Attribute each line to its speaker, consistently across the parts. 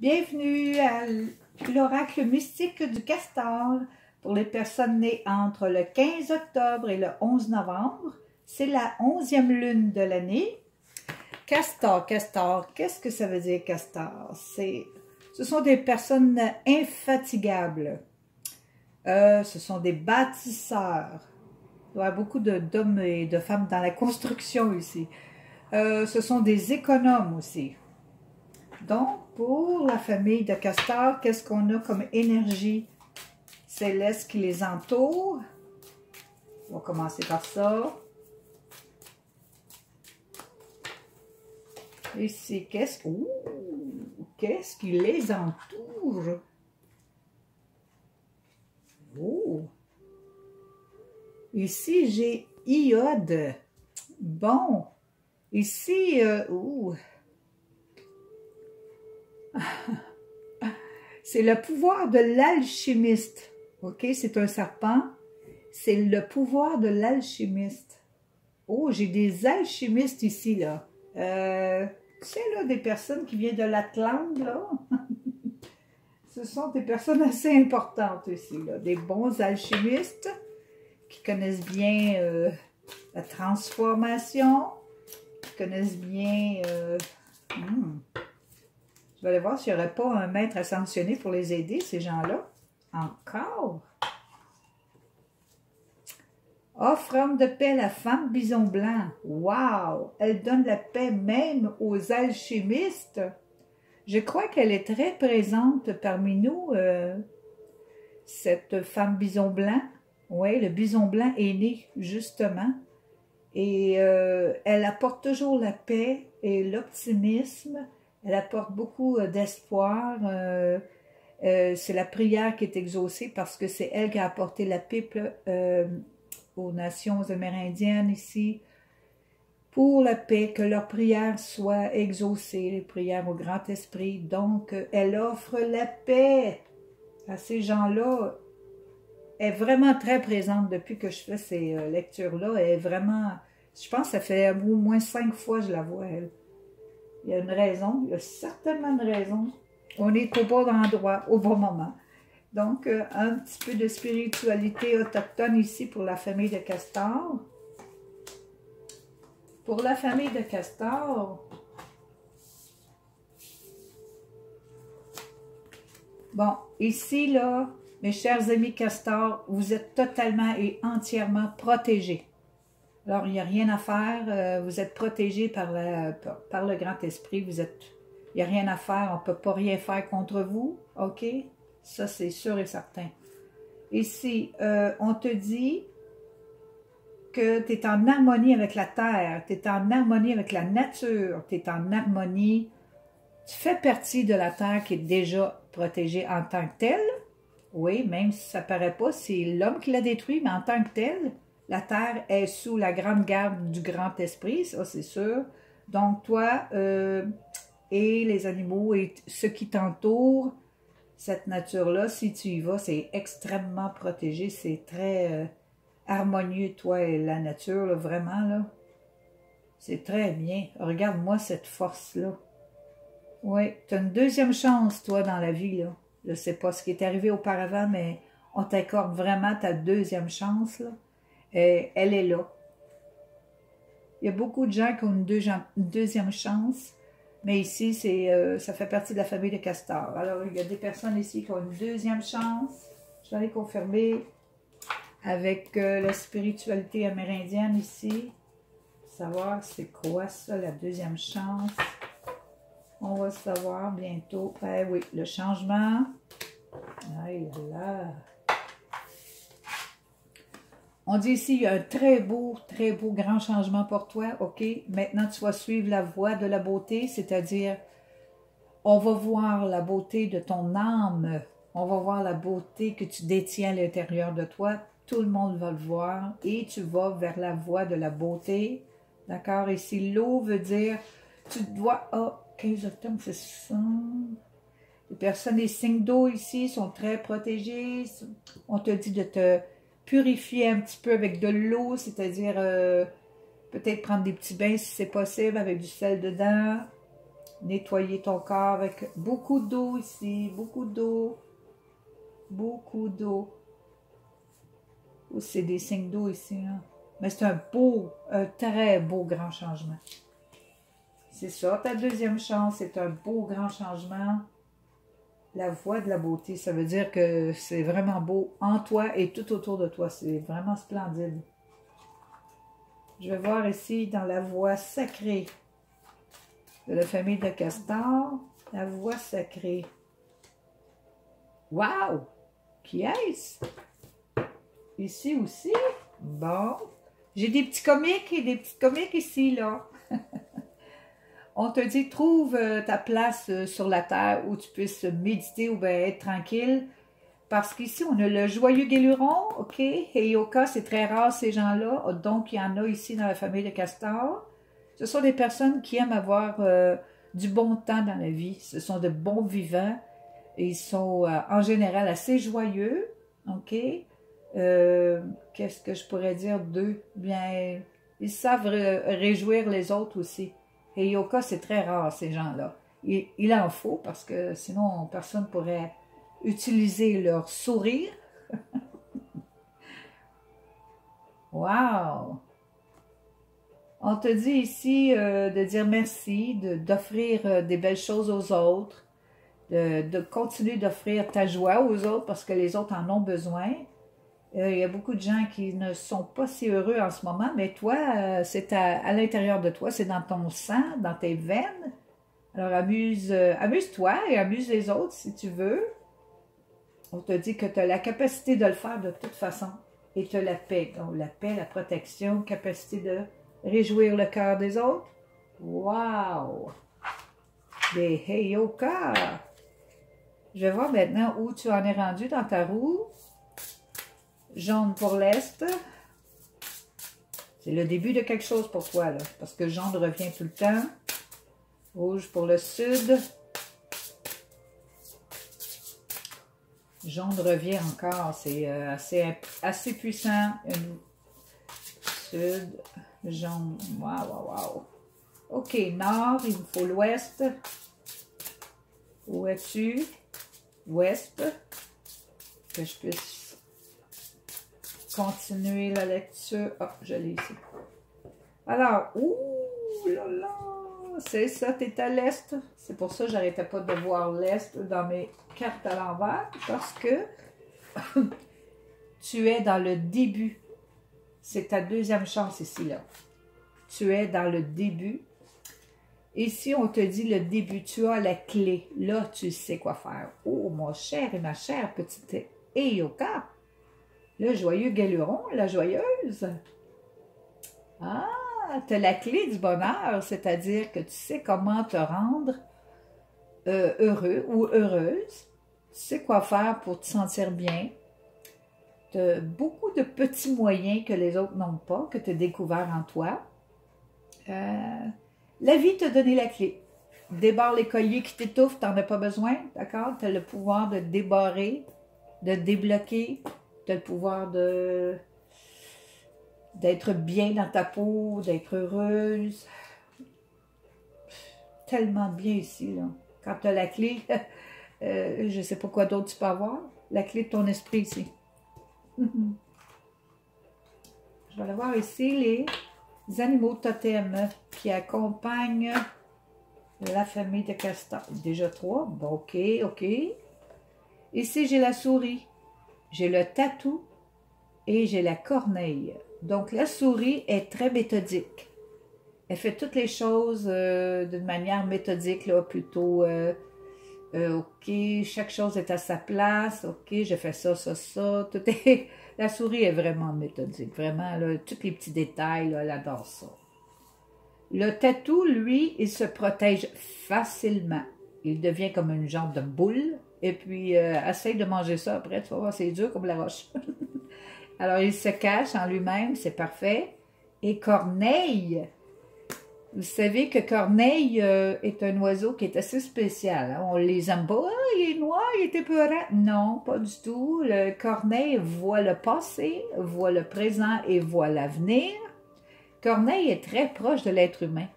Speaker 1: Bienvenue à l'oracle mystique du castor pour les personnes nées entre le 15 octobre et le 11 novembre. C'est la 11e lune de l'année. Castor, qu'est-ce que ça veut dire castor? Ce sont des personnes infatigables. Ce sont des bâtisseurs. Il y a beaucoup d'hommes et de femmes dans la construction ici. Ce sont des économes aussi. Donc, pour la famille de Castor, qu'est-ce qu'on a comme énergie céleste qui les entoure? On va commencer par ça. Ici, qu'est-ce qui les entoure? Oh! Ici, j'ai Iode. Bon. Ici, c'est le pouvoir de l'alchimiste. OK? C'est un serpent. C'est le pouvoir de l'alchimiste. Oh, j'ai des alchimistes ici, là. C'est là des personnes qui viennent de l'Atlante, là. Ce sont des personnes assez importantes ici, là. Des bons alchimistes qui connaissent bien la transformation, qui connaissent bien... Je vais aller voir s'il n'y aurait pas un maître ascensionné pour les aider, ces gens-là. Encore. Offrande de paix, la femme bison blanc. Wow! Elle donne la paix même aux alchimistes. Je crois qu'elle est très présente parmi nous, cette femme bison blanc. Oui, le bison blanc est né, justement. Et elle apporte toujours la paix et l'optimisme. Elle apporte beaucoup d'espoir. C'est la prière qui est exaucée parce que c'est elle qui a apporté la pipe aux nations amérindiennes ici pour la paix, que leurs prières soient exaucées, les prières au Grand Esprit. Donc, elle offre la paix à ces gens-là. Elle est vraiment très présente depuis que je fais ces lectures-là. Elle est vraiment, je pense que ça fait au moins 5 fois que je la vois, elle. Il y a une raison, il y a certainement une raison. On est au bon endroit, au bon moment. Donc, un petit peu de spiritualité autochtone ici pour la famille de Castor. Pour la famille de Castor, bon, ici, là, mes chers amis Castor, vous êtes totalement et entièrement protégés. Alors, il n'y a rien à faire, vous êtes protégés par le Grand Esprit, il n'y a rien à faire, on ne peut pas rien faire contre vous, ok? Ça, c'est sûr et certain. Ici, on te dit que tu es en harmonie avec la terre, tu es en harmonie avec la nature, tu es en harmonie, tu fais partie de la terre qui est déjà protégée en tant que telle. Oui, même si ça ne paraît pas, c'est l'homme qui l'a détruit, mais en tant que tel, la terre est sous la grande garde du grand esprit, ça c'est sûr. Donc toi et les animaux et ce qui t'entoure, cette nature-là, si tu y vas, c'est extrêmement protégé, c'est très harmonieux, toi et la nature, là, vraiment, là. C'est très bien. Regarde-moi cette force-là. Oui, tu as une deuxième chance, toi, dans la vie, là. Je ne sais pas ce qui est arrivé auparavant, mais on t'accorde vraiment ta deuxième chance, là. Elle est là. Il y a beaucoup de gens qui ont une deuxième chance, mais ici, ça fait partie de la famille de Castor. Alors, il y a des personnes ici qui ont une deuxième chance. Je vais aller confirmer avec la spiritualité amérindienne ici. Savoir c'est quoi ça, la deuxième chance. On va savoir bientôt. Eh oui, le changement. Aïe là. On dit ici, il y a un très beau, grand changement pour toi. OK, maintenant tu vas suivre la voie de la beauté, c'est-à-dire, on va voir la beauté de ton âme. On va voir la beauté que tu détiens à l'intérieur de toi. Tout le monde va le voir et tu vas vers la voie de la beauté. D'accord? Ici, l'eau veut dire, tu dois... Oh, 15 octobre, c'est ça. Les personnes, les signes d'eau ici sont très protégées. On te dit de te purifier un petit peu avec de l'eau, c'est-à-dire peut-être prendre des petits bains si c'est possible avec du sel dedans. nettoyer ton corps avec beaucoup d'eau ici, beaucoup d'eau, beaucoup d'eau. C'est des signes d'eau ici, hein. Mais c'est un très beau grand changement. C'est ça, ta deuxième chance, c'est un beau grand changement. La voie de la beauté, ça veut dire que c'est vraiment beau en toi et tout autour de toi. C'est vraiment splendide. Je vais voir ici dans la voie sacrée de la famille de Castor, la voie sacrée. Wow! Qui est-ce? Ici aussi? Bon. J'ai des petits comiques et des petites comiques ici, là. On te dit, trouve ta place sur la terre où tu puisses méditer ou bien être tranquille. Parce qu'ici, on a le joyeux Guéluron, OK? Heyoka, c'est très rare ces gens-là. Donc, il y en a ici dans la famille de Castor. Ce sont des personnes qui aiment avoir du bon temps dans la vie. Ce sont de bons vivants. Et ils sont en général assez joyeux, OK? Qu'est-ce que je pourrais dire d'eux? Bien, ils savent réjouir les autres aussi. Et Yoka, c'est très rare, ces gens-là. Il en faut, parce que sinon, personne ne pourrait utiliser leur sourire. Wow! On te dit ici de dire merci, d'offrir des belles choses aux autres, de continuer d'offrir ta joie aux autres, parce que les autres en ont besoin. Il y a beaucoup de gens qui ne sont pas si heureux en ce moment, mais toi, c'est à l'intérieur de toi, c'est dans ton sang, dans tes veines. Alors amuse-toi et amuse les autres si tu veux. On te dit que tu as la capacité de le faire de toute façon. Et tu as la paix. Donc la paix, la protection, capacité de réjouir le cœur des autres. Wow! Des Heyoka! Je vais voir maintenant où tu en es rendu dans ta roue. Jaune pour l'Est. C'est le début de quelque chose pour toi, là. Parce que jaune revient tout le temps. Rouge pour le Sud. Jaune revient encore. C'est assez puissant. Sud, jaune. Wow, wow, wow. OK, Nord, il me faut l'Ouest. Où es-tu? Ouest. Que je puisse continuer la lecture. Ah, je l'ai ici. Alors, ouh là là, c'est ça, tu es à l'Est. C'est pour ça que j'arrêtais pas de voir l'Est dans mes cartes à l'envers, parce que tu es dans le début. C'est ta deuxième chance ici, là. Tu es dans le début. Ici, on te dit le début. Tu as la clé. Là, tu sais quoi faire. Oh, mon cher et ma chère petite Heyoka. Le joyeux Guéluron, la joyeuse. Ah, tu as la clé du bonheur, c'est-à-dire que tu sais comment te rendre heureux ou heureuse. Tu sais quoi faire pour te sentir bien. Tu as beaucoup de petits moyens que les autres n'ont pas, que tu as découvert en toi. La vie t'a donné la clé. Débarre les colliers qui t'étouffent, tu n'en as pas besoin, d'accord? Tu as le pouvoir de débarrer, de débloquer. Tu as le pouvoir d'être bien dans ta peau, d'être heureuse. Tellement bien ici, là. Quand tu as la clé, je ne sais pas quoi d'autre tu peux avoir. La clé de ton esprit ici. Je vais aller voir ici les animaux totems qui accompagnent la famille de Castor. Déjà 3. Bon, OK, OK. Ici, j'ai la souris. J'ai le tatou et j'ai la corneille. Donc, la souris est très méthodique. Elle fait toutes les choses d'une manière méthodique, là, plutôt, OK, chaque chose est à sa place, OK, je fais ça, ça, ça. Tout est... La souris est vraiment méthodique, vraiment, là, tous les petits détails, là, elle adore ça. Le tatou, lui, il se protège facilement. Il devient comme une genre de boule. Et puis, essaye de manger ça après, tu vas voir, c'est dur comme la roche. Alors, il se cache en lui-même, c'est parfait. Et Corneille, vous savez que Corneille est un oiseau qui est assez spécial. Hein? On les aime pas, ah, il est noir, il est épeurant. Non, pas du tout. Le Corneille voit le passé, voit le présent et voit l'avenir. Corneille est très proche de l'être humain.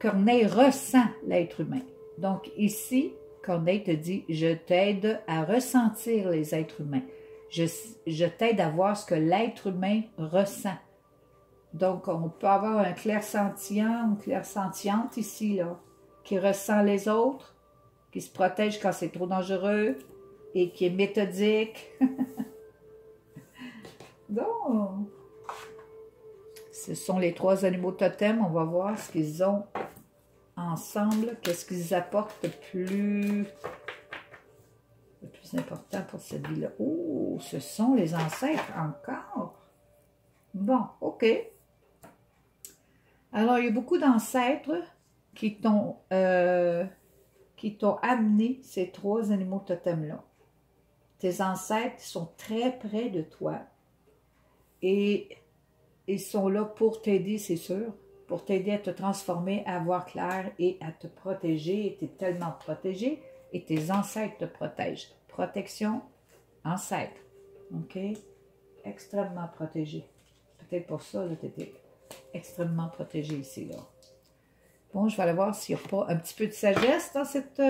Speaker 1: Corneille ressent l'être humain. Donc ici, Corneille te dit, je t'aide à ressentir les êtres humains. Je t'aide à voir ce que l'être humain ressent. Donc, on peut avoir un clairsentient, une clairsentiente ici, là, qui ressent les autres, qui se protège quand c'est trop dangereux et qui est méthodique. Donc, ce sont les 3 animaux totems. On va voir ce qu'ils ont ensemble. Qu'est-ce qu'ils apportent le plus important pour cette vie-là. Oh, ce sont les ancêtres encore. Bon, OK. Alors, il y a beaucoup d'ancêtres qui t'ont amené ces 3 animaux totems-là. Tes ancêtres sont très près de toi et ils sont là pour t'aider, c'est sûr, pour t'aider à te transformer, à voir clair et à te protéger. Tu es tellement protégé et tes ancêtres te protègent. Protection, ancêtre. OK? Extrêmement protégé. Peut-être pour ça, tu étais extrêmement protégé ici, là. Bon, je vais aller voir s'il n'y a pas un petit peu de sagesse dans cette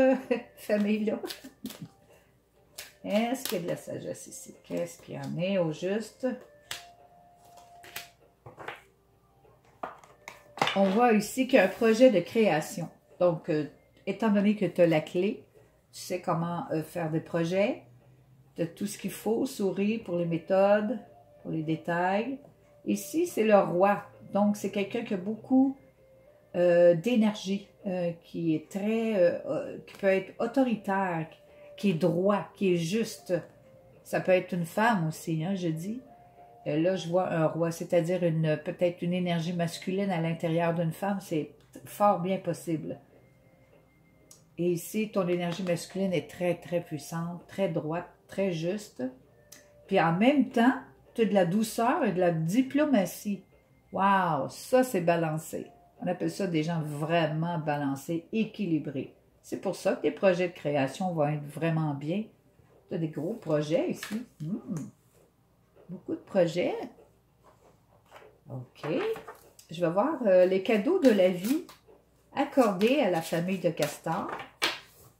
Speaker 1: famille-là. Est-ce qu'il y a de la sagesse ici? Qu'est-ce qu'il y en est au juste? On voit ici qu'il y a un projet de création. Donc, étant donné que tu as la clé, tu sais comment faire des projets, tu as tout ce qu'il faut, souris pour les méthodes, pour les détails. Ici, c'est le roi. Donc, c'est quelqu'un qui a beaucoup d'énergie, qui est très, qui peut être autoritaire, qui est droit, qui est juste. Ça peut être une femme aussi, hein, je dis. Là, je vois un roi, c'est-à-dire peut-être une énergie masculine à l'intérieur d'une femme, c'est fort bien possible. Et ici, ton énergie masculine est très, très puissante, très droite, très juste. Puis en même temps, tu as de la douceur et de la diplomatie. Waouh, ça c'est balancé. On appelle ça des gens vraiment balancés, équilibrés. C'est pour ça que tes projets de création vont être vraiment bien. Tu as des gros projets ici. Beaucoup de projets. OK. Je vais voir les cadeaux de la vie accordés à la famille de Castor.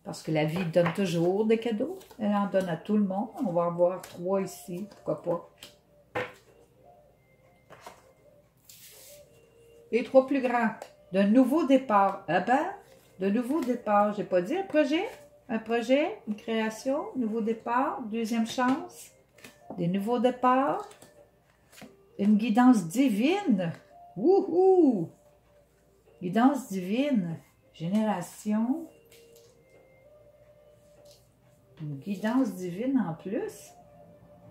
Speaker 1: Parce que la vie donne toujours des cadeaux. Elle en donne à tout le monde. On va en voir 3 ici. Pourquoi pas. Les 3 plus grands. De nouveaux départs. Ah ben, de nouveaux départs. J'ai pas dit un projet. Un projet, une création, nouveau départ, deuxième chance. Des nouveaux départs, une guidance divine, wouhou, guidance divine, génération, une guidance divine en plus,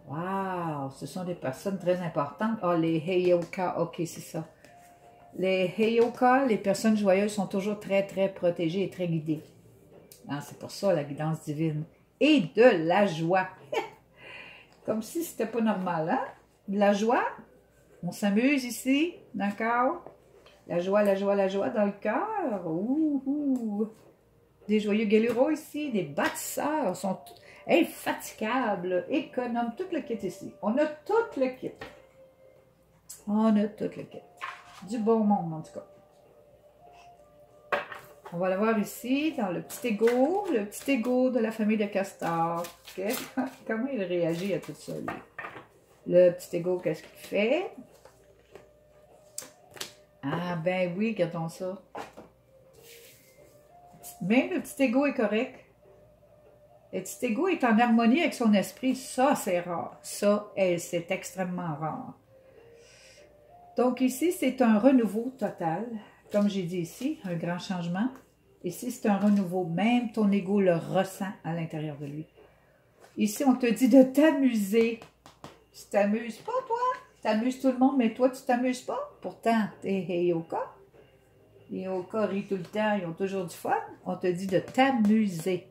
Speaker 1: waouh, ce sont des personnes très importantes, les Heyoka, ok, c'est ça, les Heyoka, les personnes joyeuses sont toujours très, très protégées et très guidées, c'est pour ça la guidance divine, et de la joie. Comme si c'était pas normal, hein? De la joie. On s'amuse ici, d'accord? La joie, la joie, la joie dans le cœur. Ouh! Des joyeux galéraux ici, des bâtisseurs sont infatigables, économes, tout le kit ici. On a tout le kit. On a tout le kit. Du bon monde, en tout cas. On va le voir ici, dans le petit égo de la famille de Castor. Okay? Comment il réagit à tout ça, lui? Le petit égo, qu'est-ce qu'il fait? Ah, ben oui, regardons ça. Même le petit égo est correct. Le petit égo est en harmonie avec son esprit. Ça, c'est rare. Ça, c'est extrêmement rare. Donc ici, c'est un renouveau total. Comme j'ai dit ici, un grand changement. Ici, c'est un renouveau. Même ton ego le ressent à l'intérieur de lui. Ici, on te dit de t'amuser. Tu t'amuses pas, toi? Tu t'amuses tout le monde, mais toi, tu t'amuses pas? Pourtant, t'es Heyoka. Les Heyoka rient tout le temps, ils ont toujours du fun. On te dit de t'amuser.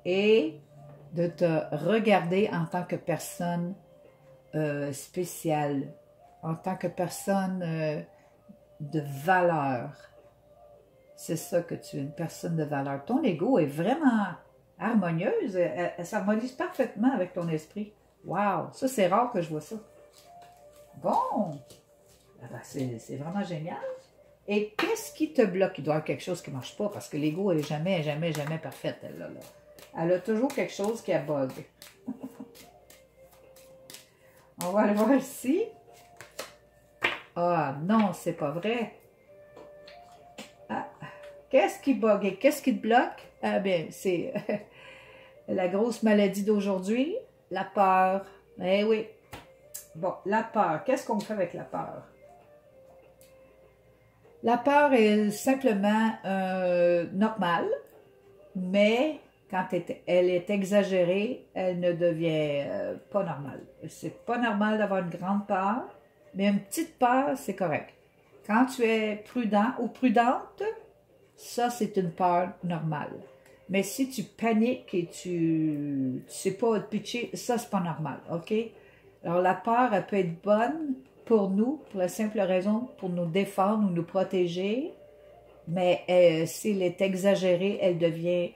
Speaker 1: Et de te regarder en tant que personne spéciale. En tant que personne de valeur. C'est ça que tu es, une personne de valeur. Ton ego est vraiment harmonieuse. Elle s'harmonise parfaitement avec ton esprit. Wow! Ça, c'est rare que je vois ça. Bon! Ah ben, c'est vraiment génial. Et qu'est-ce qui te bloque? Il doit y avoir quelque chose qui ne marche pas parce que l'ego n'est jamais, jamais, jamais parfaite. Elle, là. Elle a toujours quelque chose qui a bug. On va aller voir ici. Ah non, c'est pas vrai. Ah, qu'est-ce qui bug et qu'est-ce qui te bloque? Ah bien, c'est la grosse maladie d'aujourd'hui, la peur. Eh oui. Bon, la peur. Qu'est-ce qu'on fait avec la peur? La peur est simplement normale, mais quand elle est exagérée, elle ne devient pas normale. C'est pas normal d'avoir une grande peur, mais une petite peur, c'est correct. Quand tu es prudent ou prudente, ça, c'est une peur normale. Mais si tu paniques et tu sais pas te pitcher, ça, c'est pas normal, OK? Alors, la peur, elle peut être bonne pour nous, pour la simple raison, pour nous défendre ou nous protéger, mais si elle est exagérée, elle devient,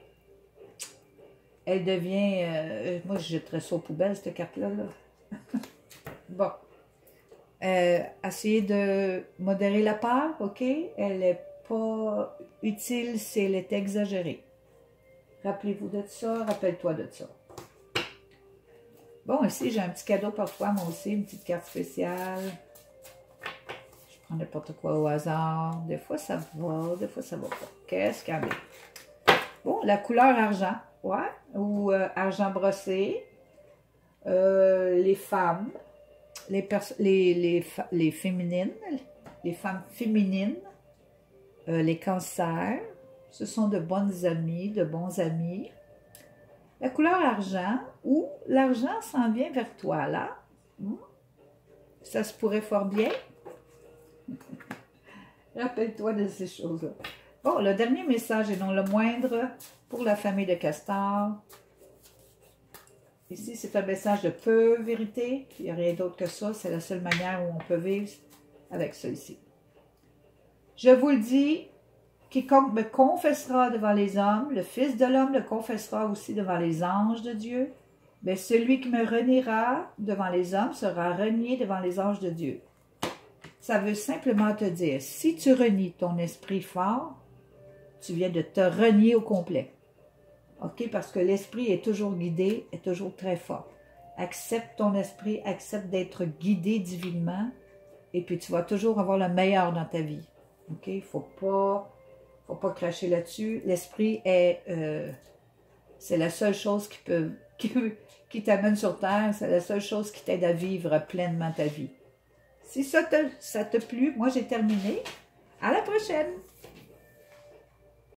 Speaker 1: moi, je jetterais ça aux poubelles, cette carte-là. Là. Bon. Essayez de modérer la peur, OK? Elle n'est pas utile si elle est exagérée. Rappelez-vous de ça, rappelle-toi de ça. Bon, ici, j'ai un petit cadeau pour toi, moi aussi, une petite carte spéciale. Je prends n'importe quoi au hasard. Des fois, ça va, des fois, ça va pas. Qu'est-ce qu'il y a? Bon, la couleur argent, ouais, ou argent brossé. Les femmes, les féminines, les femmes féminines, les cancers. Ce sont de bonnes amies, de bons amis. La couleur argent, ou l'argent s'en vient vers toi, là. Ça se pourrait fort bien. Rappelle-toi de ces choses-là. Bon, le dernier message, et non le moindre, pour la famille de Castor. Ici, c'est un message de pure vérité. Il n'y a rien d'autre que ça. C'est la seule manière où on peut vivre avec ça ici. Je vous le dis, quiconque me confessera devant les hommes, le Fils de l'homme le confessera aussi devant les anges de Dieu. Mais celui qui me reniera devant les hommes sera renié devant les anges de Dieu. Ça veut simplement te dire, si tu renies ton esprit fort, tu viens de te renier au complet. OK? Parce que l'esprit est toujours guidé, est toujours très fort. Accepte ton esprit, accepte d'être guidé divinement, et puis tu vas toujours avoir le meilleur dans ta vie. OK? Il ne faut pas cracher là-dessus. L'esprit est... c'est la seule chose qui t'amène sur terre, c'est la seule chose qui t'aide à vivre pleinement ta vie. Si ça te plu, moi j'ai terminé. À la prochaine!